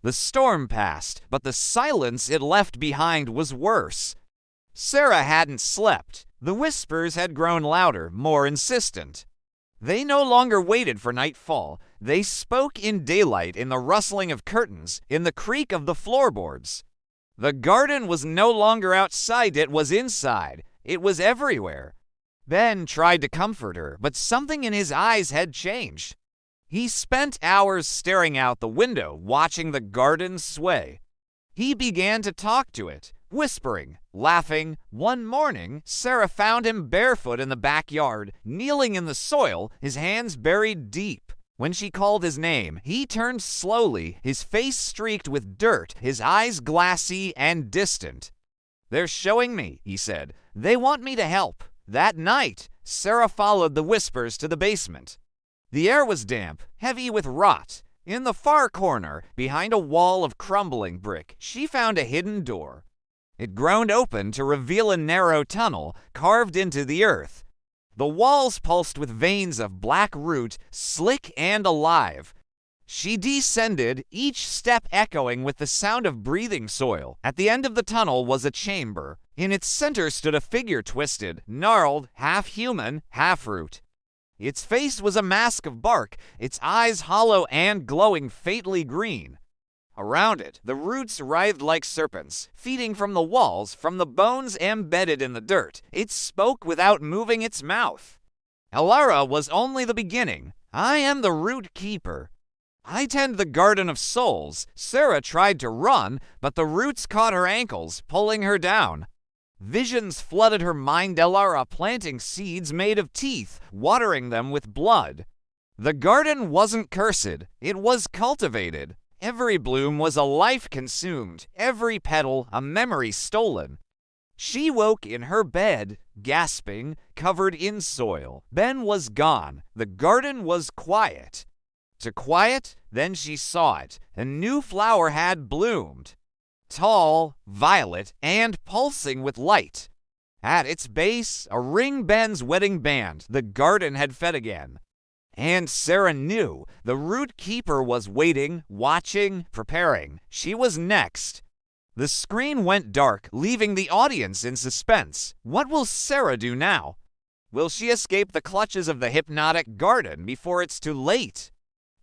The storm passed, but the silence it left behind was worse. Sarah hadn't slept. The whispers had grown louder, more insistent. They no longer waited for nightfall. They spoke in daylight, in the rustling of curtains, in the creak of the floorboards. The garden was no longer outside, it was inside. It was everywhere. Ben tried to comfort her, but something in his eyes had changed. He spent hours staring out the window, watching the garden sway. He began to talk to it, whispering, laughing. One morning, Sarah found him barefoot in the backyard, kneeling in the soil, his hands buried deep. When she called his name, he turned slowly, his face streaked with dirt, his eyes glassy and distant. "They're showing me," he said. "They want me to help." That night, Sarah followed the whispers to the basement. The air was damp, heavy with rot. In the far corner, behind a wall of crumbling brick, she found a hidden door. It groaned open to reveal a narrow tunnel carved into the earth. The walls pulsed with veins of black root, slick and alive. She descended, each step echoing with the sound of breathing soil. At the end of the tunnel was a chamber. In its center stood a figure twisted, gnarled, half human, half root. Its face was a mask of bark, its eyes hollow and glowing faintly green. Around it, the roots writhed like serpents, feeding from the walls, from the bones embedded in the dirt. It spoke without moving its mouth. Elara was only the beginning. "I am the Rootkeepr. I tend the Garden of Souls." Sarah tried to run, but the roots caught her ankles, pulling her down. Visions flooded her mind, Elara planting seeds made of teeth, watering them with blood. The garden wasn't cursed, it was cultivated. Every bloom was a life consumed, every petal a memory stolen. She woke in her bed, gasping, covered in soil. Ben was gone. The garden was quiet. To quiet, then she saw it. A new flower had bloomed. Tall, violet, and pulsing with light. At its base, a ring Ben's wedding band. The garden had fed again. And Sarah knew the Rootkeepr was waiting, watching, preparing. She was next. The screen went dark, leaving the audience in suspense. What will Sarah do now? Will she escape the clutches of the hypnotic garden before it's too late?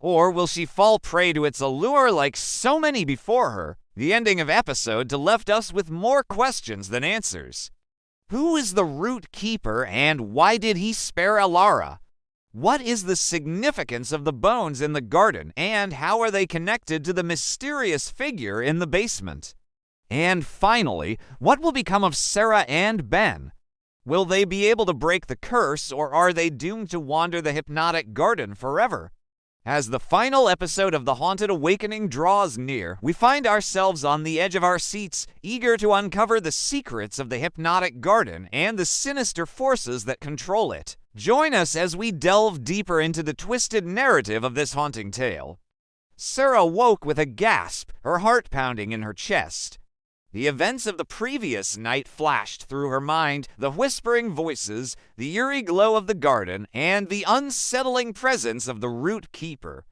Or will she fall prey to its allure like so many before her? The ending of episode 2 left us with more questions than answers. Who is the Rootkeepr and why did he spare Elara? What is the significance of the bones in the garden and how are they connected to the mysterious figure in the basement? And finally, what will become of Sarah and Ben? Will they be able to break the curse or are they doomed to wander the hypnotic garden forever? As the final episode of The Haunted Awakening draws near, we find ourselves on the edge of our seats, eager to uncover the secrets of the hypnotic garden and the sinister forces that control it. Join us as we delve deeper into the twisted narrative of this haunting tale. Sarah woke with a gasp, her heart pounding in her chest. The events of the previous night flashed through her mind, the whispering voices, the eerie glow of the garden, and the unsettling presence of the Rootkeepr.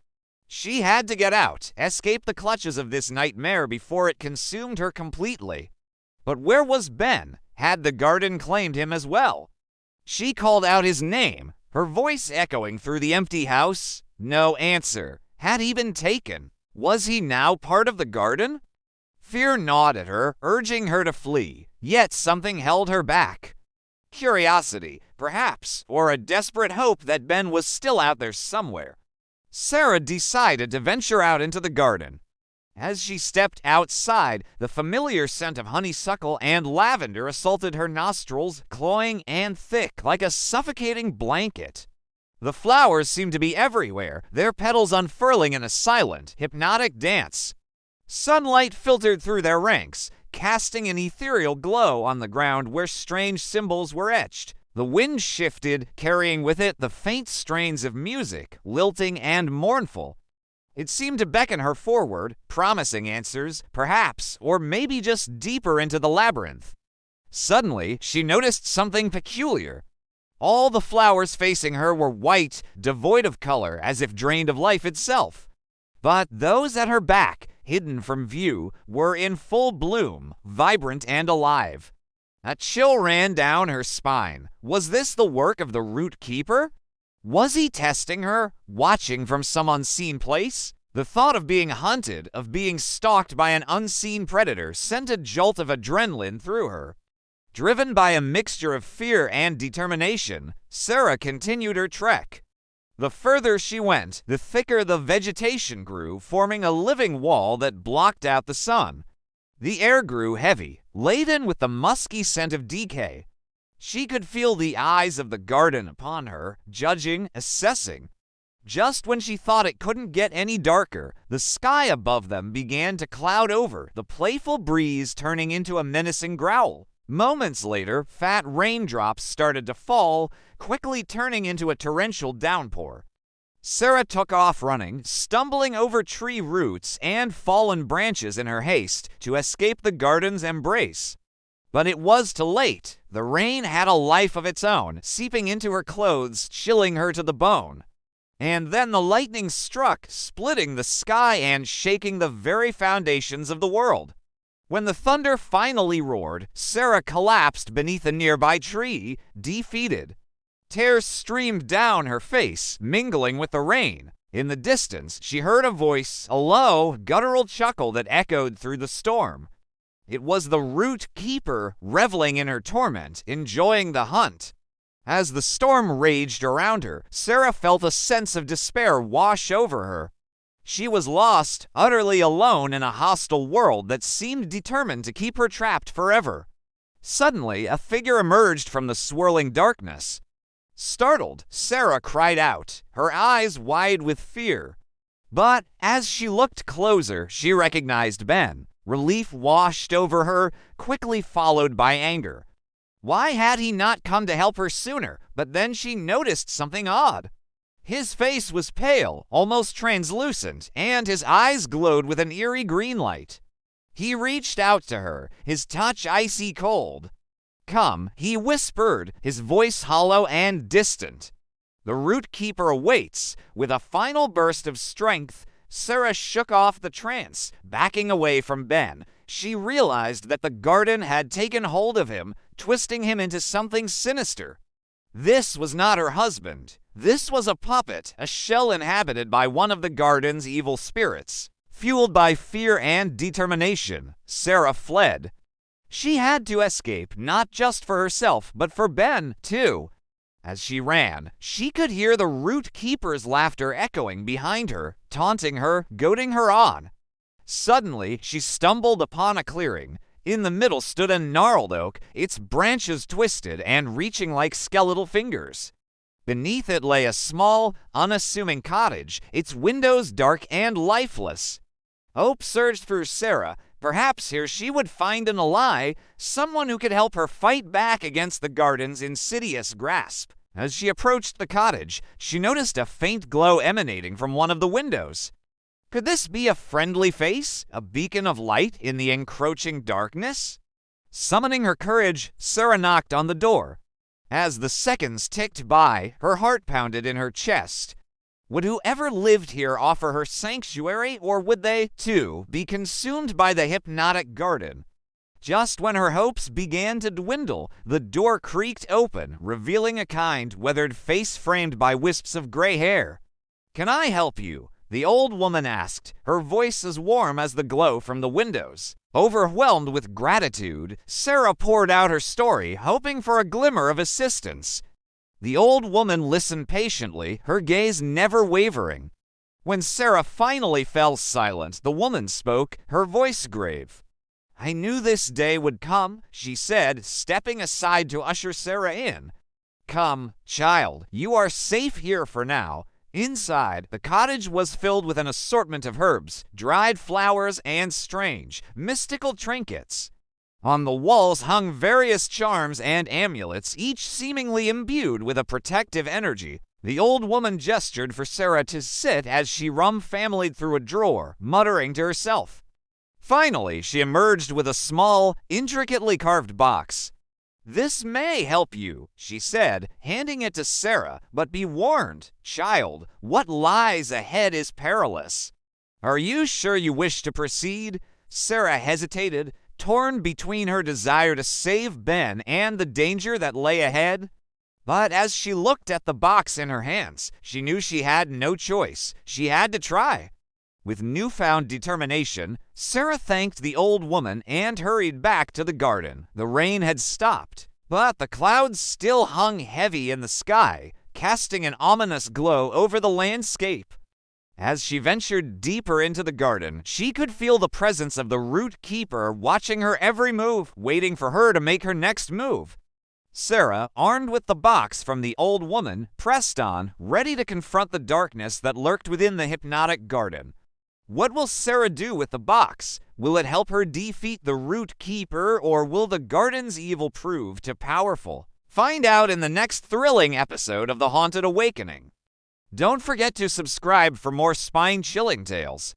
She had to get out, escape the clutches of this nightmare before it consumed her completely. But where was Ben? Had the garden claimed him as well? She called out his name, her voice echoing through the empty house. No answer. Had he been taken? Was he now part of the garden? Fear gnawed at her, urging her to flee, yet something held her back. Curiosity, perhaps, or a desperate hope that Ben was still out there somewhere. Sarah decided to venture out into the garden. As she stepped outside, the familiar scent of honeysuckle and lavender assaulted her nostrils, cloying and thick, like a suffocating blanket. The flowers seemed to be everywhere, their petals unfurling in a silent, hypnotic dance. Sunlight filtered through their ranks, casting an ethereal glow on the ground where strange symbols were etched. The wind shifted, carrying with it the faint strains of music, lilting and mournful. It seemed to beckon her forward, promising answers, perhaps, or maybe just deeper into the labyrinth. Suddenly, she noticed something peculiar. All the flowers facing her were white, devoid of color, as if drained of life itself. But those at her back, hidden from view, were in full bloom, vibrant and alive. A chill ran down her spine. Was this the work of the Rootkeepr? Was he testing her, watching from some unseen place? The thought of being hunted, of being stalked by an unseen predator, sent a jolt of adrenaline through her. Driven by a mixture of fear and determination, Sarah continued her trek. The further she went, the thicker the vegetation grew, forming a living wall that blocked out the sun. The air grew heavy, laden with the musky scent of decay. She could feel the eyes of the garden upon her, judging, assessing. Just when she thought it couldn't get any darker, the sky above them began to cloud over, the playful breeze turning into a menacing growl. Moments later, fat raindrops started to fall, quickly turning into a torrential downpour. Sarah took off running, stumbling over tree roots and fallen branches in her haste to escape the garden's embrace. But it was too late. The rain had a life of its own, seeping into her clothes, chilling her to the bone. And then the lightning struck, splitting the sky and shaking the very foundations of the world. When the thunder finally roared, Sarah collapsed beneath a nearby tree, defeated. Tears streamed down her face, mingling with the rain. In the distance, she heard a voice, a low, guttural chuckle that echoed through the storm. It was the Rootkeepr, reveling in her torment, enjoying the hunt. As the storm raged around her, Sarah felt a sense of despair wash over her. She was lost, utterly alone in a hostile world that seemed determined to keep her trapped forever. Suddenly, a figure emerged from the swirling darkness. Startled, Sarah cried out, her eyes wide with fear. But as she looked closer, she recognized Ben. Relief washed over her, quickly followed by anger. Why had he not come to help her sooner? But then she noticed something odd. His face was pale, almost translucent, and his eyes glowed with an eerie green light. He reached out to her, his touch icy cold. "Come," he whispered, his voice hollow and distant. The Rootkeepr awaits. With a final burst of strength, Sarah shook off the trance, backing away from Ben. She realized that the garden had taken hold of him, twisting him into something sinister. This was not her husband. This was a puppet, a shell inhabited by one of the garden's evil spirits. Fueled by fear and determination, Sarah fled. She had to escape, not just for herself, but for Ben, too. As she ran, she could hear the Rootkeepr's laughter echoing behind her, taunting her, goading her on. Suddenly, she stumbled upon a clearing. In the middle stood a gnarled oak, its branches twisted and reaching like skeletal fingers. Beneath it lay a small, unassuming cottage, its windows dark and lifeless. Hope surged through Sarah. Perhaps here she would find an ally, someone who could help her fight back against the garden's insidious grasp. As she approached the cottage, she noticed a faint glow emanating from one of the windows. Could this be a friendly face, a beacon of light in the encroaching darkness? Summoning her courage, Sarah knocked on the door. As the seconds ticked by, her heart pounded in her chest. Would whoever lived here offer her sanctuary, or would they, too, be consumed by the hypnotic garden? Just when her hopes began to dwindle, the door creaked open, revealing a kind, weathered face framed by wisps of gray hair. "Can I help you?" the old woman asked, her voice as warm as the glow from the windows. Overwhelmed with gratitude, Sarah poured out her story, hoping for a glimmer of assistance. The old woman listened patiently, her gaze never wavering. When Sarah finally fell silent, the woman spoke, her voice grave. "I knew this day would come," she said, stepping aside to usher Sarah in. "Come, child, you are safe here for now." Inside, the cottage was filled with an assortment of herbs, dried flowers, and strange, mystical trinkets. On the walls hung various charms and amulets, each seemingly imbued with a protective energy. The old woman gestured for Sarah to sit as she rumfamilied through a drawer, muttering to herself. Finally, she emerged with a small, intricately carved box. "This may help you," she said, handing it to Sarah, "but be warned, child, what lies ahead is perilous." Are you sure you wish to proceed? Sarah hesitated, torn between her desire to save Ben and the danger that lay ahead. But as she looked at the box in her hands, she knew she had no choice. She had to try. With newfound determination, Sarah thanked the old woman and hurried back to the garden. The rain had stopped, but the clouds still hung heavy in the sky, casting an ominous glow over the landscape. As she ventured deeper into the garden, she could feel the presence of the Rootkeepr watching her every move, waiting for her to make her next move. Sarah, armed with the box from the old woman, pressed on, ready to confront the darkness that lurked within the hypnotic garden. What will Sarah do with the box? Will it help her defeat the Rootkeepr, or will the garden's evil prove too powerful? Find out in the next thrilling episode of The Haunted Awakening. Don't forget to subscribe for more spine-chilling tales.